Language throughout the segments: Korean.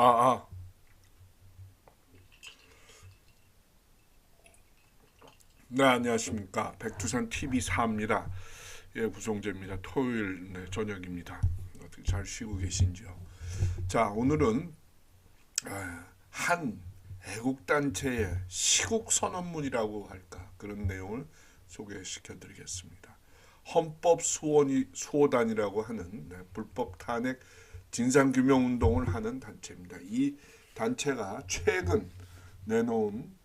아, 아. 네, 안녕하십니까. 백두산 TV 4입니다. 예, 구성재입니다. 토요일 저녁입니다. 어떻게 잘 쉬고 계신지요? 자, 오늘은 한 애국단체의 시국 선언문이라고 할까 그런 내용을 소개시켜 드리겠습니다. 헌법수호단이라고 하는 불법 탄핵 진상규명 운동을 하는 단체입니다. 이 단체가 최근 내놓은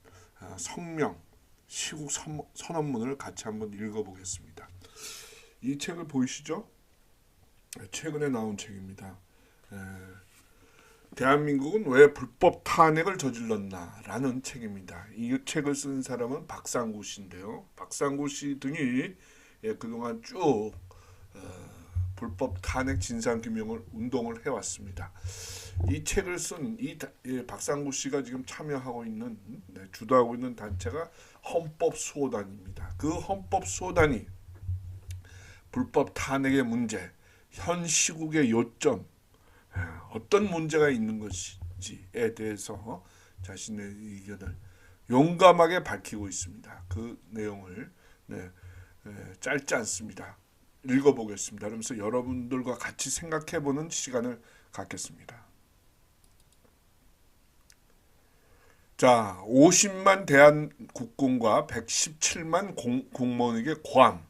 성명 시국 선언문을 같이 한번 읽어보겠습니다. 이 책을 보이시죠? 최근에 나온 책입니다. 대한민국은 왜 불법 탄핵을 저질렀나라는 책입니다. 이 책을 쓴 사람은 박상구 씨인데요. 박상구 씨 등이 그동안 쭉 불법 탄핵 진상 규명을 운동을 해왔습니다. 이 책을 쓴 박상구 씨가 지금 참여하고 있는 주도하고 있는 단체가 헌법수호단입니다. 그 헌법수호단이 불법 탄핵의 문제, 현 시국의 요점, 어떤 문제가 있는 것인지에 대해서 자신의 의견을 용감하게 밝히고 있습니다. 그 내용을 짧지 않습니다. 읽어보겠습니다. 그러면서 여러분들과 같이 생각해보는 시간을 갖겠습니다. 자, 50만 대한국군과 117만 공무원에게 고함.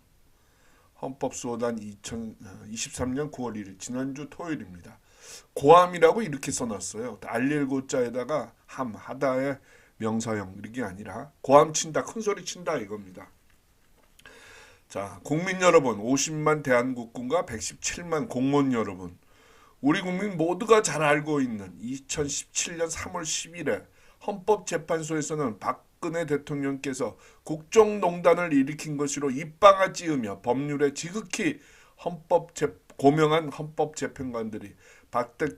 헌법수호단 2023년 9월 1일 지난주 토요일입니다. 고함이라고 이렇게 써놨어요. 알릴고자에다가 하다의 명사형 이게 아니라 고함 친다, 큰 소리 친다 이겁니다. 자, 국민 여러분, 50만 대한국군과 117만 공무원 여러분, 우리 국민 모두가 잘 알고 있는 2017년 3월 10일에 헌법재판소에서는 박근혜 대통령께서 국정농단을 일으킨 것으로 입방아 찌으며 법률에 지극히 고명한 헌법재판관들이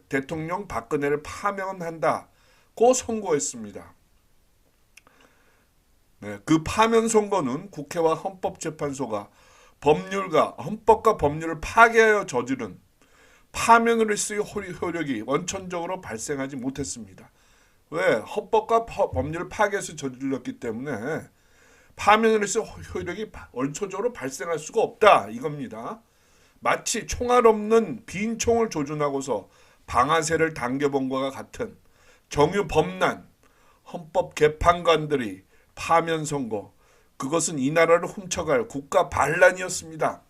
대통령 박근혜를 파면한다고 선고했습니다. 그 파면 선고는 국회와 헌법재판소가 헌법과 법률을 파괴하여 저지른 파면으로 쓰인 효력이 원천적으로 발생하지 못했습니다. 왜? 헌법과 법률을 파괴해서 저질렀기 때문에 파면으로서 효력이 원초적으로 발생할 수가 없다 이겁니다. 마치 총알 없는 빈 총을 조준하고서 방아쇠를 당겨본 것과 같은 정유범란 헌법 개판관들이 파면 선고, 그것은 이 나라를 훔쳐갈 국가 반란이었습니다.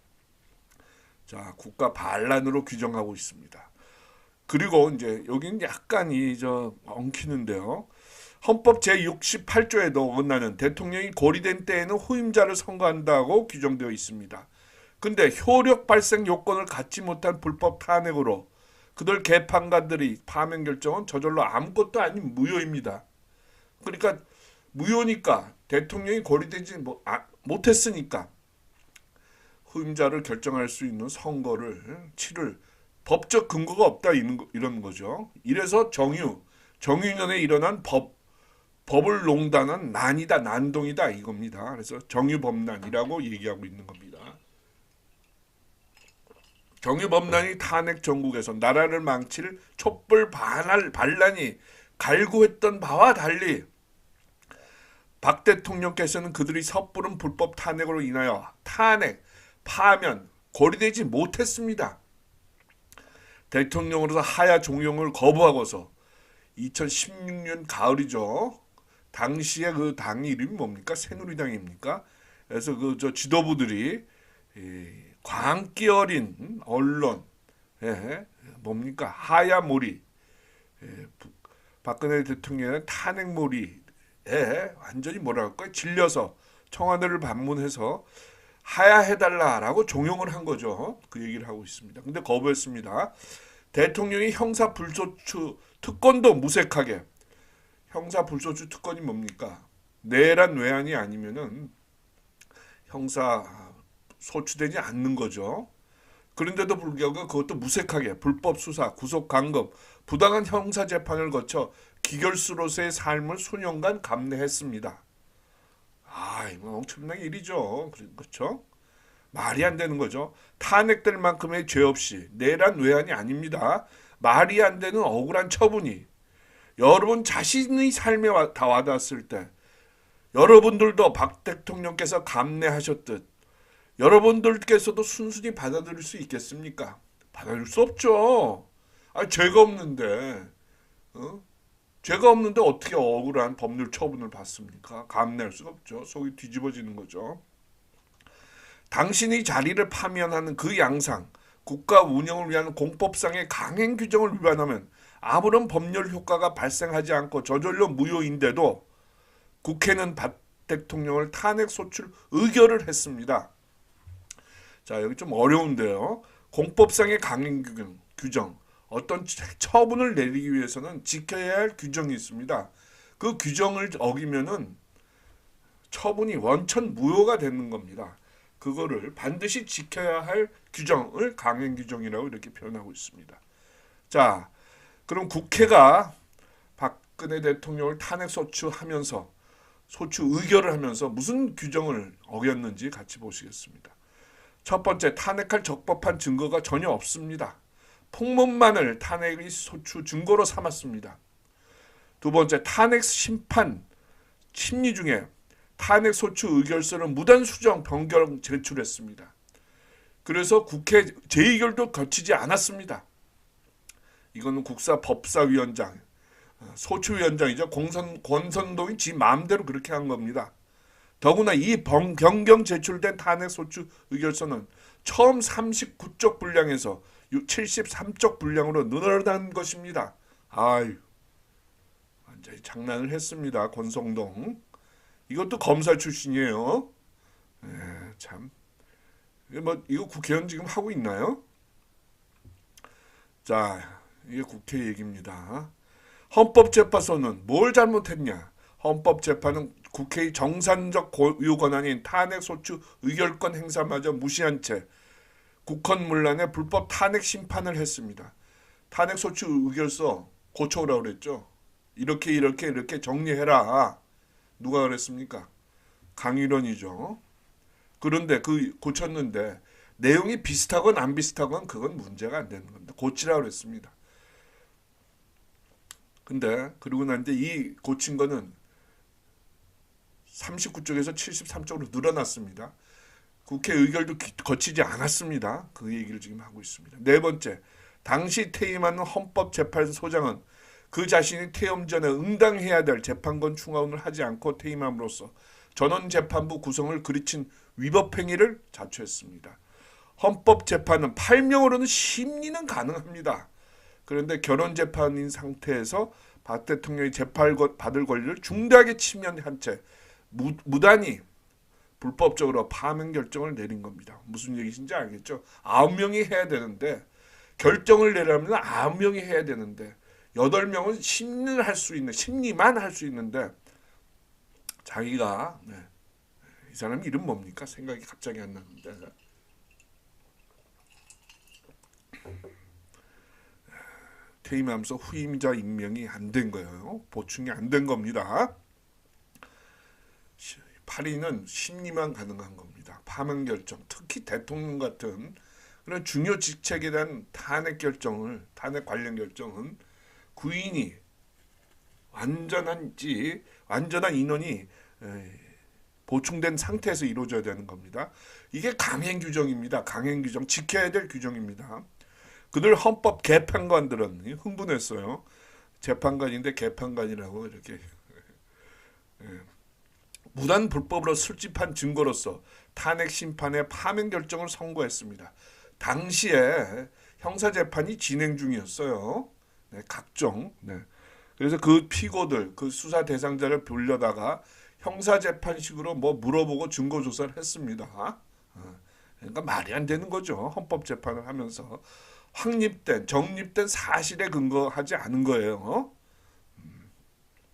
자, 국가 반란으로 규정하고 있습니다. 그리고 이제 여기는 약간이 엉키는데요. 헌법 제68조에도 어긋나는 대통령이 고리된 때에는 후임자를 선거한다고 규정되어 있습니다. 근데 효력 발생 요건을 갖지 못한 불법 탄핵으로 그들 개판관들이 파면 결정은 저절로 아무것도 아닌 무효입니다. 그러니까 무효니까 대통령이 고리되지 못했으니까 후임자를 결정할 수 있는 선거를 치를 법적 근거가 없다 이런 거죠. 이래서 정유년에 일어난 법을 농단한 난동이다 이겁니다. 그래서 정유범난이라고 얘기하고 있는 겁니다. 정유범난이 탄핵 정국에서 나라를 망칠 촛불 반란이 갈구했던 바와 달리 박 대통령께서는 그들이 섣부른 불법 탄핵으로 인하여 파면, 고리되지 못했습니다. 대통령으로서 하야 종용을 거부하고서 2016년 가을이죠. 당시에 그 당 이름이 뭡니까? 새누리당입니까? 그래서 지도부들이 광기 어린 언론, 뭡니까? 하야몰이, 박근혜 대통령의 탄핵몰이에 완전히 뭐랄까 질려서 청와대를 방문해서 하야해달라라고 종용을 한 거죠. 그 얘기를 하고 있습니다. 근데 거부했습니다. 대통령이 형사불소추 특권도 무색하게, 형사불소추 특권이 뭡니까? 내란 외환이 아니면은 형사 소추되지 않는 거죠. 그런데도 불구하고 그것도 무색하게 불법 수사, 구속 강금, 부당한 형사 재판을 거쳐 기결수로서의 삶을 수년간 감내했습니다. 이거 엄청난 일이죠. 그렇죠? 말이 안 되는 거죠. 탄핵될 만큼의 죄 없이 내란 외환이 아닙니다. 말이 안 되는 억울한 처분이 여러분 자신의 삶에 다 와닿았을 때 여러분들도 박 대통령께서 감내하셨듯 여러분들께서도 순순히 받아들일 수 있겠습니까? 받아들일 수 없죠. 죄가 없는데, 죄가 없는데 어떻게 억울한 법률 처분을 받습니까? 감내할 수가 없죠. 속이 뒤집어지는 거죠. 당신이 자리를 파면하는 그 양상, 국가 운영을 위한 공법상의 강행 규정을 위반하면 아무런 법률 효과가 발생하지 않고 저절로 무효인데도 국회는 박 대통령을 탄핵 소출 의결을 했습니다. 자, 여기 좀 어려운데요. 공법상의 강행 규정, 어떤 처분을 내리기 위해서는 지켜야 할 규정이 있습니다. 그 규정을 어기면은 처분이 원천 무효가 되는 겁니다. 그거를 반드시 지켜야 할 규정을 강행 규정이라고 이렇게 표현하고 있습니다. 자, 그럼 국회가 박근혜 대통령을 탄핵 소추하면서 소추 의결을 하면서 무슨 규정을 어겼는지 같이 보시겠습니다. 첫 번째, 탄핵할 적법한 증거가 전혀 없습니다. 폭문만을 탄핵의 소추 증거로 삼았습니다. 두 번째, 탄핵 심판 심리 중에 탄핵 소추 의결서를 무단 수정 변경 제출했습니다. 그래서 국회 재의결도 거치지 않았습니다. 이거는 국사법사위원장, 소추위원장이죠. 권선동이 지 마음대로 그렇게 한 겁니다. 더구나 이 변경 제출된 탄핵 소추 의결서는 처음 39쪽 분량에서 73쪽 분량으로 늘어난 것입니다. 아유, 완전히 장난을 했습니다. 권성동. 이것도 검사 출신이에요. 참. 이거 국회의원 지금 하고 있나요? 자, 이게 국회 얘기입니다. 헌법재판소는 뭘 잘못했냐? 헌법재판은 국회의 정산적 고유 권한인 탄핵 소추 의결권 행사마저 무시한 채 국헌문란의 불법 탄핵 심판을 했습니다. 탄핵 소추 의결서 고쳐오라고 그랬죠. 이렇게 정리해라. 누가 그랬습니까? 강일원이죠. 그런데 그 고쳤는데 내용이 비슷하건 안 비슷하건 그건 문제가 안 되는 겁니다. 고치라고 그랬습니다. 근데 그러고 난 뒤에 이 고친 거는 39쪽에서 73쪽으로 늘어났습니다. 국회 의결도 거치지 않았습니다. 그 얘기를 지금 하고 있습니다. 네 번째, 당시 퇴임하는 헌법재판소장은 그 자신이 퇴임 전에 응당해야 될 재판권 충원을 하지 않고 퇴임함으로써 전원재판부 구성을 그르친 위법행위를 자초했습니다. 헌법재판은 팔명으로는 심리는 가능합니다. 그런데 결혼재판인 상태에서 박 대통령이 재판받을 권리를 중대하게 침해한 채 무단히 불법적으로 파면 결정을 내린 겁니다. 무슨 얘기인지 알겠죠? 9명이 해야 되는데 결정을 내려면 9명이 해야 되는데 8명은 심리를 할 수 있는 심리만 할 수 있는데 자기가 이 사람 이름 뭡니까? 생각이 갑자기 안 나는데 퇴임하면서 후임자 임명이 안 된 거예요. 보충이 안 된 겁니다. 8위는 심리만 가능한 겁니다. 파면 결정, 특히 대통령 같은 그런 중요 직책에 대한 탄핵 관련 결정은 구인이 완전한 인원이 보충된 상태에서 이루어져야 되는 겁니다. 이게 강행 규정입니다. 강행 규정, 지켜야 될 규정입니다. 그들 헌법 개판관들은 흥분했어요. 재판관인데 개판관이라고 이렇게 무단 불법으로 술집한 증거로서 탄핵 심판의 파면 결정을 선고했습니다. 당시에 형사재판이 진행 중이었어요. 각종. 그래서 그 피고들, 그 수사 대상자를 불려다가 형사재판식으로 물어보고 증거조사를 했습니다. 그러니까 말이 안 되는 거죠. 헌법재판을 하면서. 정립된 사실에 근거하지 않은 거예요.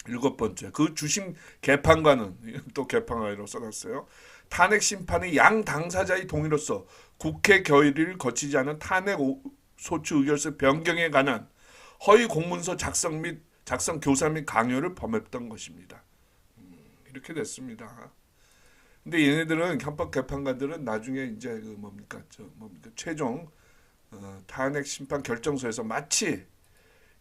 7번째, 그 주심 개판관은 또 개판관이라고 써놨어요. 탄핵 심판의 양 당사자의 동의로서 국회 결의를 거치지 않은 탄핵 소추 의결서 변경에 관한 허위 공문서 작성 교사 및 강요를 범했던 것입니다. 이렇게 됐습니다. 근데 얘네들은 헌법 개판관들은 나중에 이제 최종 탄핵 심판 결정서에서 마치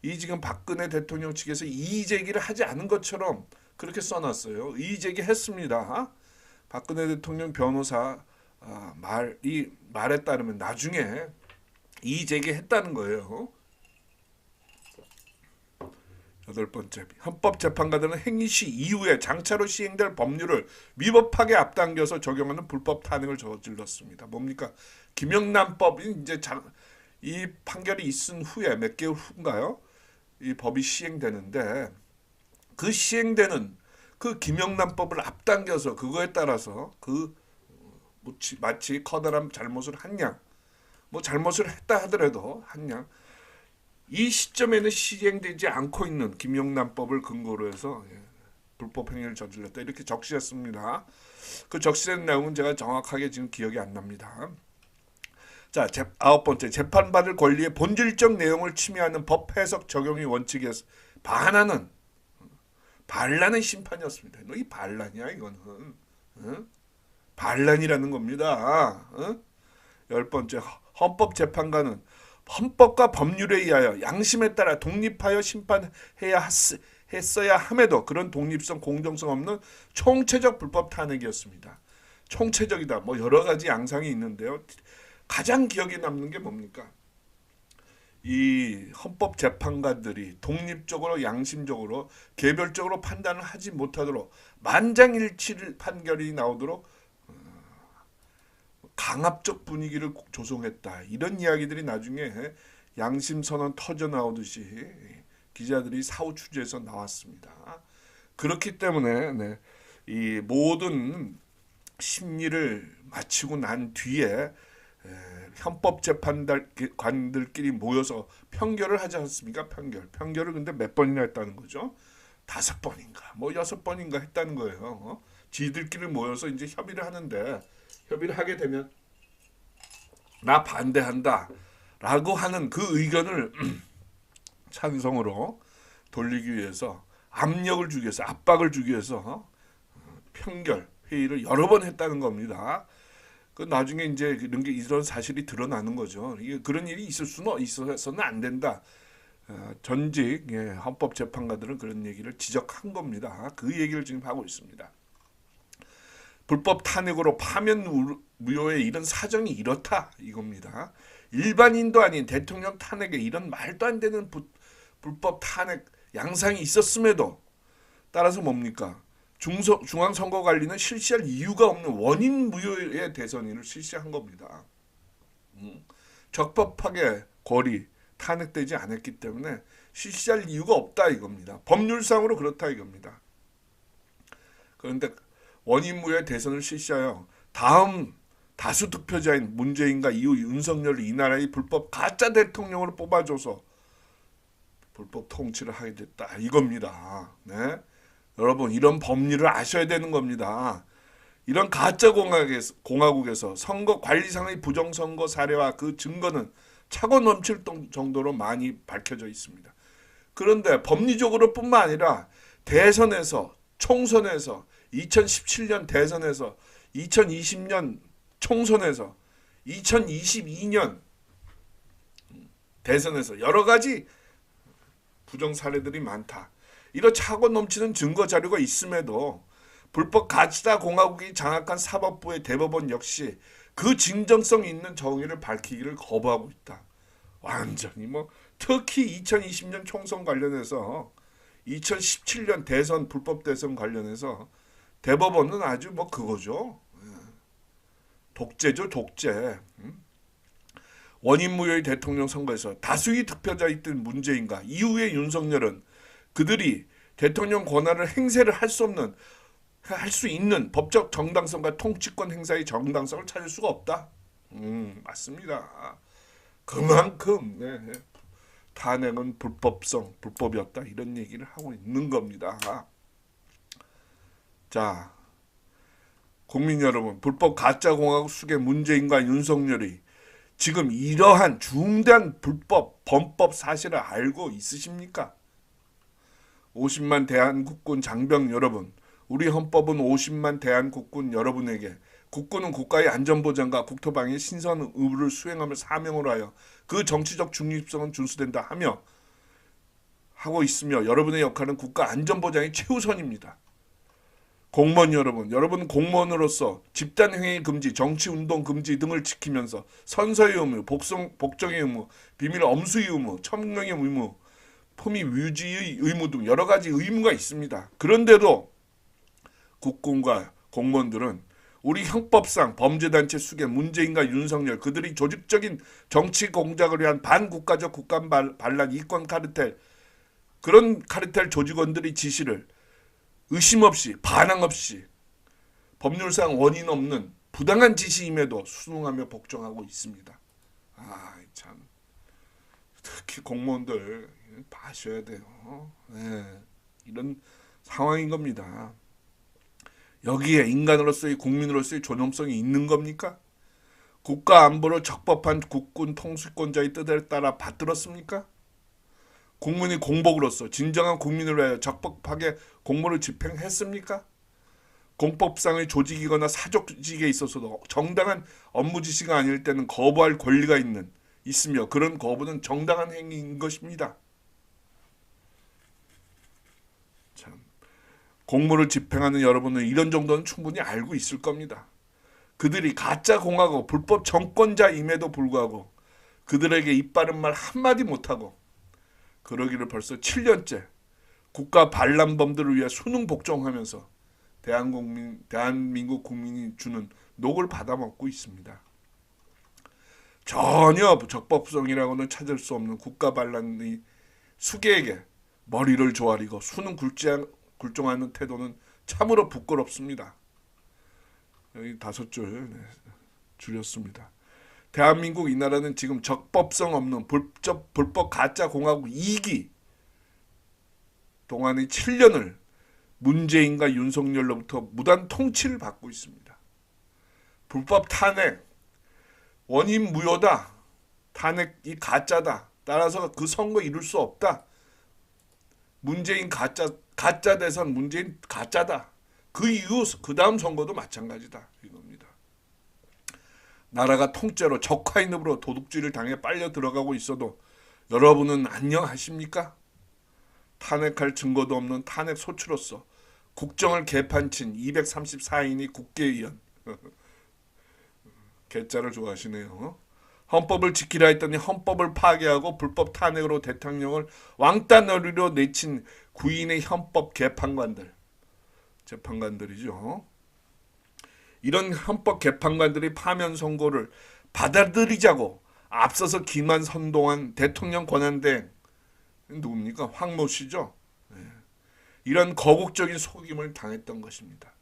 이 지금 박근혜 대통령 측에서 이의 제기를 하지 않은 것처럼 그렇게 써놨어요. 이의 제기했습니다. 박근혜 대통령 변호사 말에 따르면 나중에 이의 제기했다는 거예요. 여덟 번째, 헌법재판관들은 행위 시 이후에 장차로 시행될 법률을 위법하게 앞당겨서 적용하는 불법 탄핵을 저질렀습니다. 뭡니까? 김영란법이 이제 이 판결이 있은 후에 몇 개월 후인가요? 이 법이 시행되는데 그 시행되는 그 김영란법을 앞당겨서 그거에 따라서 마치 커다란 잘못을 한 양, 뭐 잘못을 했다 하더라도 한 양, 이 시점에는 시행되지 않고 있는 김영란법을 근거로 해서 불법 행위를 저질렀다 이렇게 적시했습니다. 그 적시된 내용은 제가 정확하게 지금 기억이 안 납니다. 자, 아홉 번째, 재판받을 권리의 본질적 내용을 침해하는 법 해석 적용의 원칙에 반하는 심판이었습니다. 너 이 반란이야 이거는. 반란이라는 겁니다. 열 번째, 헌법재판관은 헌법과 법률에 의하여 양심에 따라 독립하여 심판해야 했어야 함에도 그런 독립성, 공정성 없는 총체적 불법 탄핵이었습니다. 총체적이다. 뭐 여러 가지 양상이 있는데요. 가장 기억에 남는 게 뭡니까? 이 헌법재판관들이 독립적으로 양심적으로 개별적으로 판단을 하지 못하도록 만장일치 판결이 나오도록 강압적 분위기를 조성했다. 이런 이야기들이 나중에 양심선언 터져 나오듯이 기자들이 사후 취재에서 나왔습니다. 그렇기 때문에 이 모든 심리를 마치고 난 뒤에 헌법재판관들끼리 모여서 평결을 하지 않습니까? 평결을 근데 몇 번이나 했다는 거죠? 5번인가 뭐 6번인가 했다는 거예요. 지들끼리 모여서 이제 협의를 하는데 협의를 하게 되면 나 반대한다 라고 하는 그 의견을 찬성으로 돌리기 위해서 압력을 주기 위해서 압박을 주기 위해서 평결 회의를 여러 번 했다는 겁니다. 그 나중에 이제 이런 사실이 드러나는 거죠. 이게 그런 일이 있어서는 안 된다. 전직 헌법재판관들은 그런 얘기를 지적한 겁니다. 그 얘기를 지금 하고 있습니다. 불법 탄핵으로 파면 무효의 이런 사정이 이렇다 이겁니다. 일반인도 아닌 대통령 탄핵에 이런 말도 안 되는 불법 탄핵 양상이 있었음에도 따라서 뭡니까? 중앙선거관리는 실시할 이유가 없는 원인 무효의 대선인을 실시한 겁니다. 적법하게 탄핵되지 않았기 때문에 실시할 이유가 없다 이겁니다. 법률상으로 그렇다 이겁니다. 그런데 원인 무효의 대선을 실시하여 다음 다수 득표자인 문재인과 이후 윤석열을 이 나라의 불법 가짜 대통령으로 뽑아줘서 불법 통치를 하게 됐다 이겁니다. 네? 여러분 이런 법리를 아셔야 되는 겁니다. 이런 가짜 공화국에서 선거 관리상의 부정선거 사례와 그 증거는 차고 넘칠 정도로 많이 밝혀져 있습니다. 그런데 법리적으로 뿐만 아니라 대선에서 총선에서 2017년 대선에서 2020년 총선에서 2022년 대선에서 여러 가지 부정 사례들이 많다. 이런 차고 넘치는 증거 자료가 있음에도 불법 가짜 공화국이 장악한 사법부의 대법원 역시 그 진정성 있는 정의를 밝히기를 거부하고 있다. 완전히 특히 2020년 총선 관련해서 2017년 대선 불법 대선 관련해서 대법원은 아주 그거죠. 독재죠, 독재. 원인 무효의 대통령 선거에서 다수의 득표자였던 문재인과 이후의 윤석열은 그들이 대통령 권한을 행세를 할 수 있는 법적 정당성과 통치권 행사의 정당성을 찾을 수가 없다. 맞습니다. 그만큼 탄핵은 불법이었다 이런 얘기를 하고 있는 겁니다. 자, 국민 여러분, 불법 가짜 공화국 수계 문재인과 윤석열이 지금 이러한 중대한 범법 사실을 알고 있으십니까? 50만 대한국군 장병 여러분, 우리 헌법은 50만 대한국군 여러분에게 국군은 국가의 안전보장과 국토방위 신선 의무를 수행하며 사명으로 하여 그 정치적 중립성은 준수된다 하며 하고 있으며 여러분의 역할은 국가 안전보장이 최우선입니다. 공무원 여러분 공무원으로서 집단행위 금지, 정치운동 금지 등을 지키면서 선서의 의무, 복종의 의무, 비밀 엄수의 의무, 천명의 의무, 품위 유지의 의무 등 여러 가지 의무가 있습니다. 그런데도 국군과 공무원들은 우리 형법상 범죄단체 수괴 문재인과 윤석열 그들이 조직적인 정치 공작을 위한 반국가적 국간 반란 이권 카르텔 그런 카르텔 조직원들의 지시를 의심 없이 반항 없이 법률상 원인 없는 부당한 지시임에도 순응하며 복종하고 있습니다. 참 특히 공무원들 봐셔야 돼요. 네, 이런 상황인 겁니다. 여기에 인간으로서의 국민으로서의 존엄성이 있는 겁니까? 국가 안보를 적법한 국군 통수권자의 뜻에 따라 받들었습니까? 국민의 공복으로서 진정한 국민을 위하여 적법하게 공무를 집행했습니까? 공법상의 조직이거나 사조직에 있어서도 정당한 업무 지시가 아닐 때는 거부할 권리가 있으며 그런 거부는 정당한 행위인 것입니다. 참, 공무를 집행하는 여러분은 이런 정도는 충분히 알고 있을 겁니다. 그들이 가짜 공화국 불법 정권자임에도 불구하고 그들에게 입 바른 말 한마디 못하고 그러기를 벌써 7년째 국가 반란범들을 위해 수능 복종하면서 대한민국 국민이 주는 녹을 받아먹고 있습니다. 전혀 적법성이라고는 찾을 수 없는 국가 반란의 수괴에게 머리를 조아리고 수능 굴종하는 태도는 참으로 부끄럽습니다. 여기 5줄 줄였습니다. 대한민국 이 나라는 지금 적법성 없는 불법 가짜 공화국 2기 동안의 7년을 문재인과 윤석열로부터 무단 통치를 받고 있습니다. 불법 탄핵, 원인 무효다. 탄핵이 가짜다. 따라서 그 선거 이룰 수 없다. 문재인 가짜 대선 문재인 가짜다. 그 이후 그 다음 선거도 마찬가지다. 이겁니다. 나라가 통째로 적화인으로 도둑질을 당해 빨려 들어가고 있어도 여러분은 안녕하십니까? 탄핵할 증거도 없는 탄핵 소추로서 국정을 개판친 234인이 국회의원 개짜를 좋아하시네요. 헌법을 지키라 했더니 헌법을 파괴하고 불법 탄핵으로 대통령을 왕따너리로 내친 9인의 헌법 재판관들이죠. 이런 헌법 개판관들이 파면 선고를 받아들이자고 앞서서 기만 선동한 대통령 권한대행 누굽니까? 황모 씨죠. 이런 거국적인 속임을 당했던 것입니다.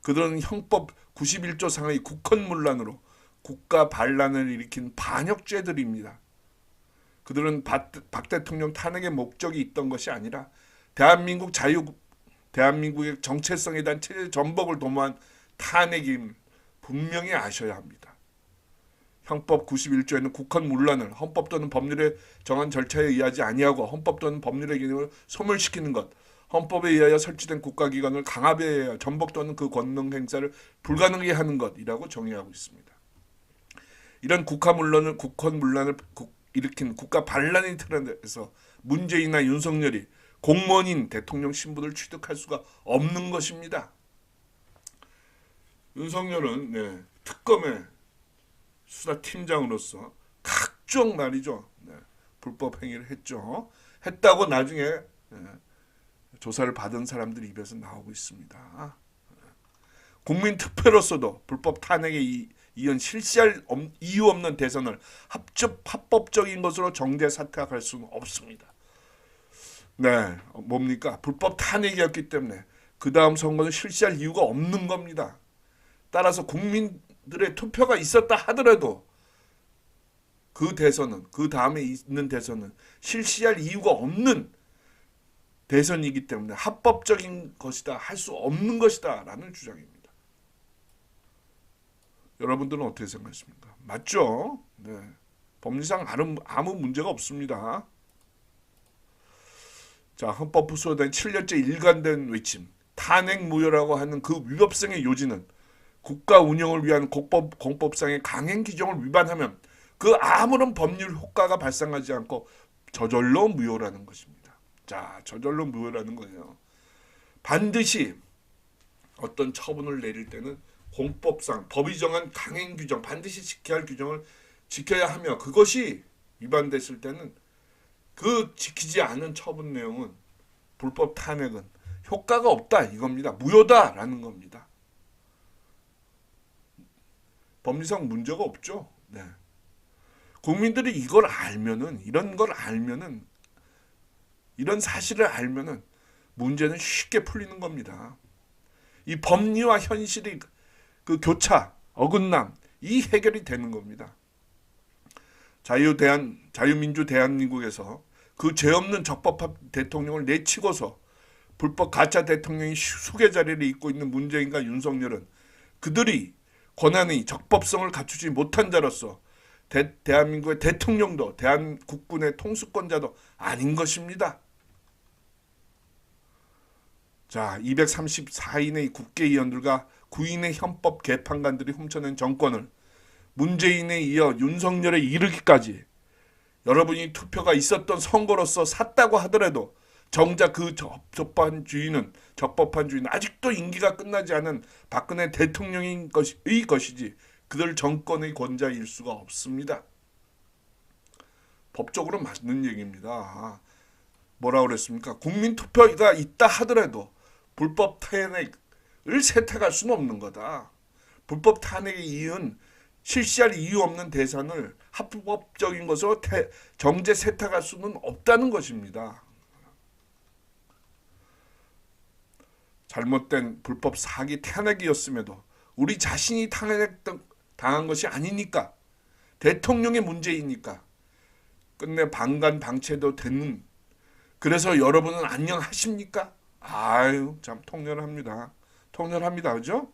그들은 형법 91조 상의 국헌문란으로 국가 반란을 일으킨 반역죄들입니다. 그들은 박 대통령 탄핵의 목적이 있던 것이 아니라 대한민국의 정체성에 대한 체제 전복을 도모한 탄핵임 분명히 아셔야 합니다. 형법 91조에는 국헌문란을 헌법 또는 법률에 정한 절차에 의하지 아니하고 헌법 또는 법률의 기능을 소멸시키는 것, 헌법에 의하여 설치된 국가기관을 강압에 의하여 전복 또는 그 권능 행사를 불가능하게 하는 것이라고 정의하고 있습니다. 이런 국헌문란을 일으킨 국가 반란의 틀에서 문재인이나 윤석열이 공무원인 대통령 신분을 취득할 수가 없는 것입니다. 윤석열은 특검의 수사팀장으로서 각종 말이죠. 불법 행위를 했다고 나중에 조사를 받은 사람들이 입에서 나오고 있습니다. 국민투표로서도 불법 탄핵에 이은 실시할 이유 없는 대선을 합법적인 것으로 정제 사퇴할 수는 없습니다. 뭡니까? 불법 탄핵이었기 때문에 그 다음 선거는 실시할 이유가 없는 겁니다. 따라서 국민들의 투표가 있었다 하더라도 그 다음에 있는 대선은 실시할 이유가 없는 대선이기 때문에 합법적인 것이다, 할 수 없는 것이다 라는 주장입니다. 여러분들은 어떻게 생각하십니까? 맞죠? 법리상 아무 문제가 없습니다. 자, 헌법 수호된 7년째 일관된 외침, 탄핵 무효라고 하는 그 위법성의 요지는 국가 운영을 위한 공법상의 강행 규정을 위반하면 그 아무런 법률 효과가 발생하지 않고 저절로 무효라는 것입니다. 자, 저절로 무효라는 거예요. 반드시 어떤 처분을 내릴 때는 공법상 법이 정한 강행 규정, 반드시 지켜야 할 규정을 지켜야 하며, 그것이 위반됐을 때는 그 지키지 않은 처분 내용은, 불법 탄핵은 효과가 없다 이겁니다. 무효다라는 겁니다. 법리상 문제가 없죠. 네. 국민들이 이걸 알면은, 이런 걸 알면은, 이런 사실을 알면은 문제는 쉽게 풀리는 겁니다. 이 법리와 현실이 그 교차, 어긋남, 이 해결이 되는 겁니다. 자유민주 대한민국에서 그 죄 없는 적법한 대통령을 내치고서 불법 가짜 대통령이 수계 자리를 잇고 있는 문재인과 윤석열은 그들이 권한의 적법성을 갖추지 못한 자로서 대한민국의 대통령도 대한국군의 통수권자도 아닌 것입니다. 자, 234인의 국회의원들과 9인의 헌법 개판관들이 훔쳐낸 정권을 문재인에 이어 윤석열에 이르기까지 여러분이 투표가 있었던 선거로서 샀다고 하더라도 정작 그 적법한 주인은 아직도 임기가 끝나지 않은 박근혜 대통령의 것이지 그들 정권의 권자일 수가 없습니다. 법적으로 맞는 얘기입니다. 뭐라 그랬습니까? 국민 투표가 있다 하더라도 불법 탄핵을 세탁할 수는 없는 거다. 불법 탄핵의 이유는 실시할 이유 없는 대선을 합법적인 것으로 정제 세탁할 수는 없다는 것입니다. 잘못된 불법 사기 탄핵이었음에도 우리 자신이 당한 것이 아니니까, 대통령의 문제이니까 끝내 방관방체도 되는, 그래서 여러분은 안녕하십니까? 아유, 참 통렬합니다. 그죠?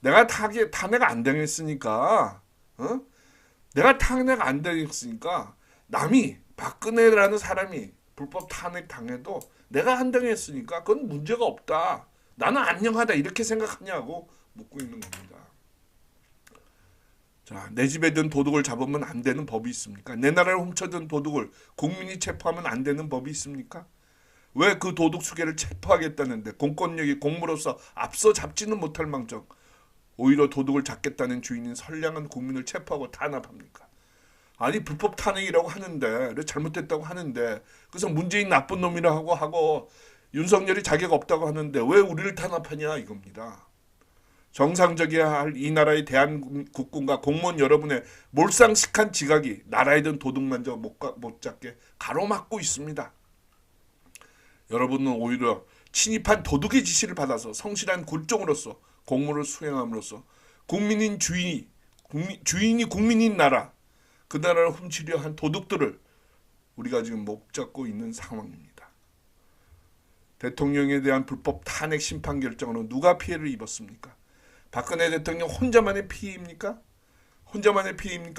내가 탄핵 안 당했으니까, 내가 탄핵 안 당했으니까 남이 박근혜라는 사람이 불법 탄핵 당해도 내가 안 당했으니까 그건 문제가 없다. 나는 안녕하다 이렇게 생각하냐고 묻고 있는 겁니다. 자, 내 집에 든 도둑을 잡으면 안 되는 법이 있습니까? 내 나라를 훔쳐든 도둑을 국민이 체포하면 안 되는 법이 있습니까? 왜 그 도둑 수개를 체포하겠다는데 공권력이 공무로서 앞서 잡지는 못할 망정 오히려 도둑을 잡겠다는 주인인 선량한 국민을 체포하고 탄압합니까? 아니, 불법 탄핵이라고 하는데, 잘못됐다고 하는데, 그래서 문재인 나쁜 놈이라고 하고 윤석열이 자격 없다고 하는데 왜 우리를 탄압하냐 이겁니다. 정상적이어야 할 이 나라의 대한국군과 공무원 여러분의 몰상식한 지각이 나라에 든 도둑만저 못 잡게 가로막고 있습니다. 여러분은 오히려 침입한 도둑의 지시를 받아서 성실한 굴종으로서 공무를 수행함으로써 주인이 국민인 나라, 그 나라를 훔치려 한 도둑들을 우리가 지금 목 잡고 있는 상황입니다. 대통령에 대한 불법 탄핵 심판 결정으로 누가 피해를 입었습니까? 박근혜 대통령 혼자만의 피해입니까?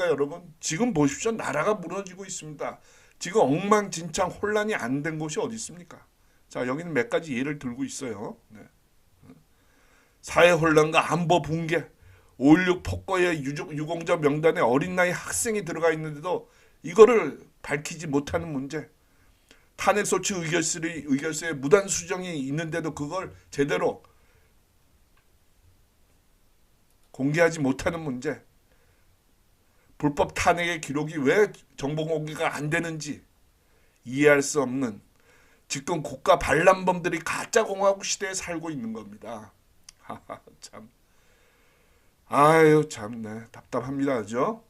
여러분? 지금 보십시오. 나라가 무너지고 있습니다. 지금 엉망진창 혼란이 안 된 곳이 어디 있습니까? 자, 여기는 몇 가지 예를 들고 있어요. 네. 사회 혼란과 안보 붕괴, 5.16 폭거의 유공자 명단에 어린 나이 학생이 들어가 있는데도 이거를 밝히지 못하는 문제, 탄핵소추 의결서에 무단 수정이 있는데도 그걸 제대로 공개하지 못하는 문제, 불법 탄핵의 기록이 왜 정보 공개가 안 되는지 이해할 수 없는, 지금 국가 반란범들이 가짜 공화국 시대에 살고 있는 겁니다. 참, 아유 참네, 답답합니다, 그죠?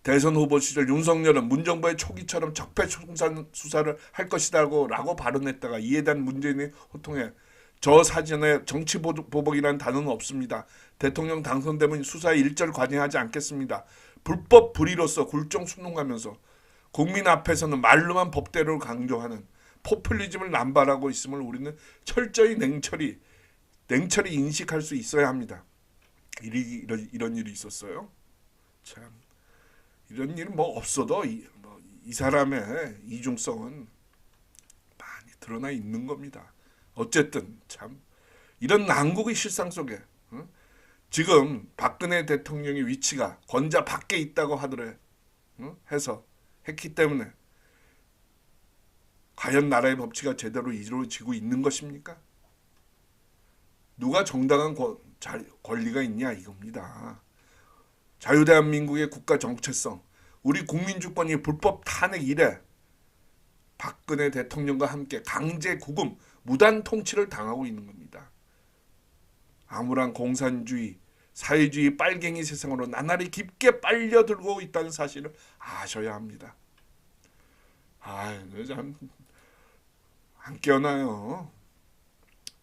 대선 후보 시절 윤석열은 문정부의 초기처럼 적폐 수사를 할 것이라고 발언했다가 이에 대한 문재인의 호통에 저 사전에 정치 보복이라는 단어는 없습니다. 대통령 당선되면 수사에 일절 관여하지 않겠습니다. 불법 불의로서 굴종 순응하면서 국민 앞에서는 말로만 법대로 강조하는 포퓰리즘을 남발하고 있음을 우리는 철저히 냉철히 인식할 수 있어야 합니다. 이런 일이 있었어요. 참, 이런 일은 뭐 없어도 이 사람의 이중성은 많이 드러나 있는 겁니다. 어쨌든 참 이런 난국의 실상 속에 지금 박근혜 대통령의 위치가 권자 밖에 있다고 하더래 해서 했기 때문에 과연 나라의 법치가 제대로 이루어지고 있는 것입니까? 누가 정당한 권리가 있냐 이겁니다. 자유대한민국의 국가 정체성, 우리 국민주권이 불법 탄핵 이래 박근혜 대통령과 함께 강제 구금, 무단 통치를 당하고 있는 겁니다. 암울한 공산주의, 사회주의 빨갱이 세상으로 나날이 깊게 빨려들고 있다는 사실을 아셔야 합니다. 참 안 깨어나요.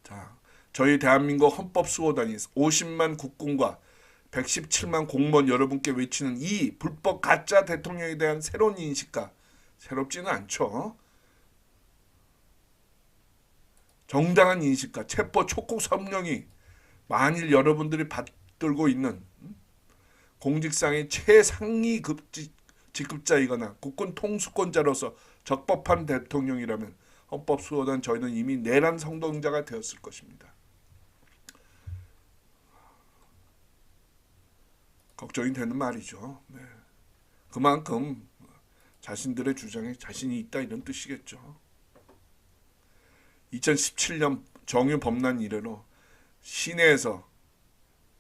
자, 저희 대한민국 헌법수호단이 50만 국군과 117만 공무원 여러분께 외치는 이 불법 가짜 대통령에 대한 새로운 인식과 새롭지는 않죠. 정당한 인식과 체포 촉구 성명이 만일 여러분들이 받들고 있는 공직상의 최상위 직급자이거나 국군 통수권자로서 적법한 대통령이라면 헌법수호단 저희는 이미 내란 선동자가 되었을 것입니다. 걱정이 되는 말이죠. 네. 그만큼 자신들의 주장에 자신이 있다 이런 뜻이겠죠. 2017년 정유 범란 이래로 시내에서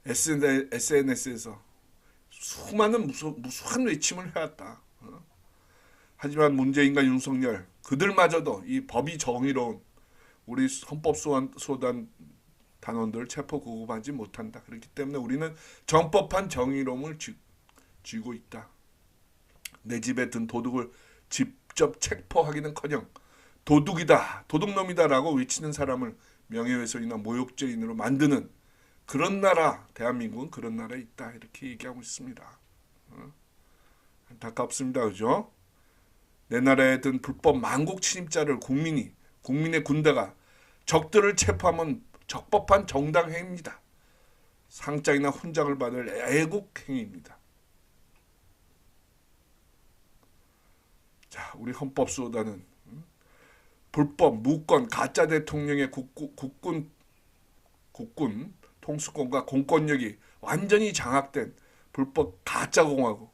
SNS에서 수많은 무수한 외침을 해왔다. 하지만 문재인과 윤석열 그들마저도 이 법이 정의로운 우리 헌법수호단 단원들을 체포 구금하지 못한다. 그렇기 때문에 우리는 정법한 정의로움을 쥐고 있다. 내 집에 든 도둑을 직접 체포하기는커녕 도둑이다, 도둑놈이다라고 외치는 사람을 명예훼손이나 모욕죄인으로 만드는 그런 나라, 대한민국은 그런 나라에 있다. 이렇게 얘기하고 있습니다. 안타깝습니다. 그죠? 내 나라에 든 불법 만국 침입자를 국민의 군대가 적들을 체포하면 적법한 정당 행위입니다. 상장이나 훈장을 받을 애국 행위입니다. 자, 우리 헌법수호단은 불법 무권 가짜 대통령의 국군 통수권과 공권력이 완전히 장악된 불법 가짜 공화국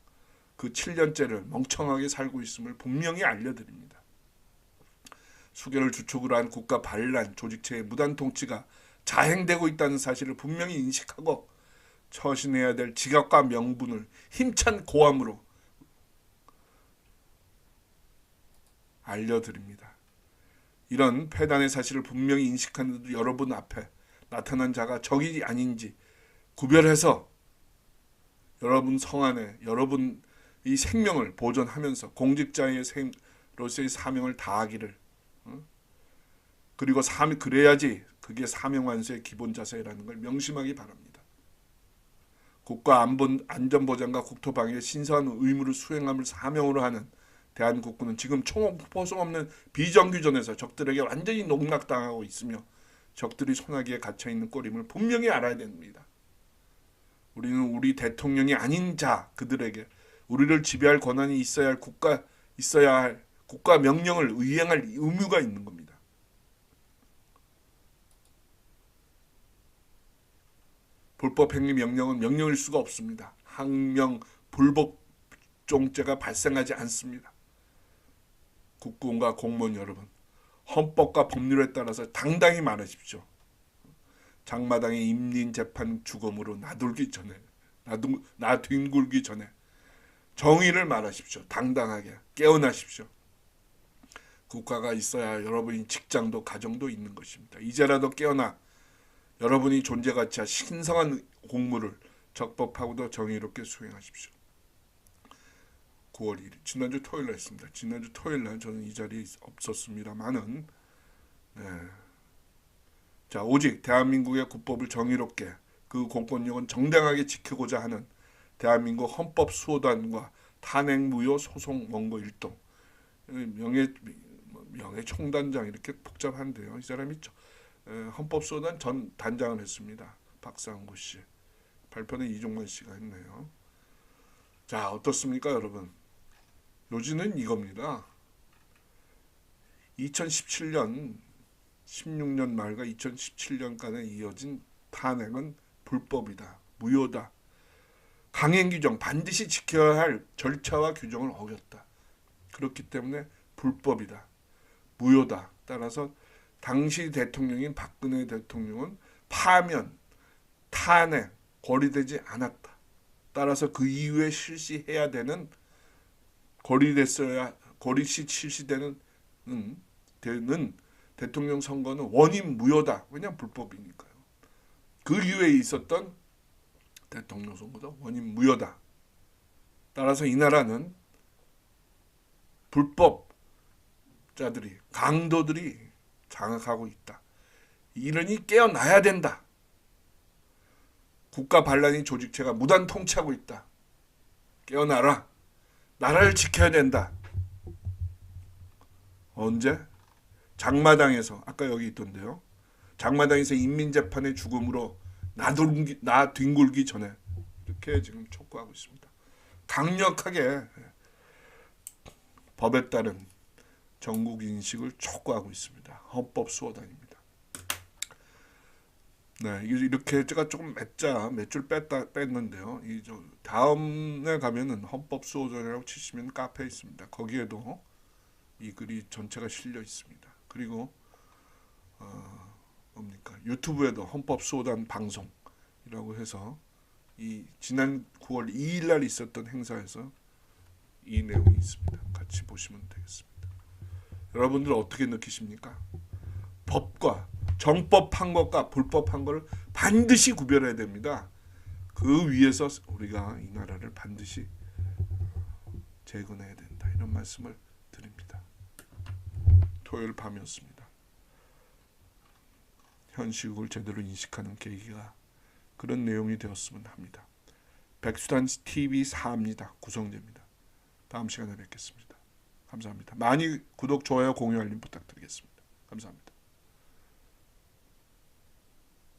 그 7년째를 멍청하게 살고 있음을 분명히 알려드립니다. 수개를 주축으로 한 국가 반란 조직체의 무단 통치가 자행되고 있다는 사실을 분명히 인식하고 처신해야 될 지각과 명분을 힘찬 고함으로 알려드립니다. 이런 폐단의 사실을 분명히 인식하는 여러분 앞에 나타난 자가 적이 아닌지 구별해서 여러분 성안에 여러분 이 생명을 보존하면서 공직자의 로서의 사명을 다하기를 그리고 그래야지 그게 사명완수의 기본 자세라는 걸 명심하기 바랍니다. 국가 안전보장과 국토방위의 신성한 의무를 수행함을 사명으로 하는 대한국군은 지금 총포성 없는 비정규전에서 적들에게 완전히 농락당하고 있으며 적들이 소나기에 갇혀있는 꼴임을 분명히 알아야 됩니다. 우리는 우리 대통령이 아닌 자 그들에게 우리를 지배할 권한이 있어야 할 국가 명령을 이행할 의무가 있는 겁니다. 불법 행위 명령은 명령일 수가 없습니다. 항명 불복종죄가 발생하지 않습니다. 국군과 공무원 여러분, 헌법과 법률에 따라서 당당히 말하십시오. 장마당의 임린재판 주검으로 나돌기 전에 나뒹굴기 전에 정의를 말하십시오. 당당하게 깨어나십시오. 국가가 있어야 여러분이 직장도 가정도 있는 것입니다. 이제라도 깨어나 여러분이 존재가치와 신성한 공무를 적법하고도 정의롭게 수행하십시오. 9월 1일 지난주 토요일날 했습니다. 지난주 토요일날 저는 이 자리에 없었습니다만은 자 오직 대한민국의 국법을 정의롭게 그 공권력은 정당하게 지키고자 하는 대한민국 헌법수호단과 탄핵무효 소송 원고 일동 명예총단장 이렇게 복잡한데요. 이 사람이 헌법수호단 전 단장을 했습니다. 박상구 씨. 발표는 이종만 씨가 했네요. 자 어떻습니까 여러분? 요지는 이겁니다. 2017년 16년 말과 2017년간에 이어진 탄핵은 불법이다. 무효다. 강행 규정 반드시 지켜야 할 절차와 규정을 어겼다. 그렇기 때문에 불법이다. 무효다. 따라서 당시 대통령인 박근혜 대통령은 파면, 탄핵, 거리되지 않았다. 따라서 그 이후에 실시해야 되는 거리시 실시되는 되는 대통령 선거는 원인 무효다. 왜냐하면 불법이니까요. 그 이후에 있었던 대통령 선거도 원인 무효다. 따라서 이 나라는 불법자들이, 강도들이 장악하고 있다. 이러니 깨어나야 된다. 국가 반란이 조직체가 무단 통치하고 있다. 깨어나라. 나라를 지켜야 된다. 언제? 장마당에서, 아까 여기 있던데요. 장마당에서 인민재판의 죽음으로 나 뒹굴기 전에 이렇게 지금 촉구하고 있습니다. 강력하게 법에 따른 전국 인식을 촉구하고 있습니다. 헌법 수호단입니다. 네, 이렇게 제가 조금 몇 줄 뺐는데요. 다음에 가면은 헌법 수호단이라고 치시면 카페에 있습니다. 거기에도 이 글이 전체가 실려 있습니다. 그리고 유튜브에도 헌법 수호단 방송이라고 해서 이 지난 9월 2일 날 있었던 행사에서 이 내용이 있습니다. 같이 보시면 되겠습니다. 여러분들 어떻게 느끼십니까? 법과 정법한 것과 불법한 것을 반드시 구별해야 됩니다. 그 위에서 우리가 이 나라를 반드시 재건해야 된다. 이런 말씀을 드립니다. 토요일 밤이었습니다. 현 시국을 제대로 인식하는 계기가 그런 내용이 되었으면 합니다. 백수단 TV 4입니다. 구성제입니다. 다음 시간에 뵙겠습니다. 감사합니다. 많이 구독, 좋아요, 공유, 알림 부탁드리겠습니다. 감사합니다.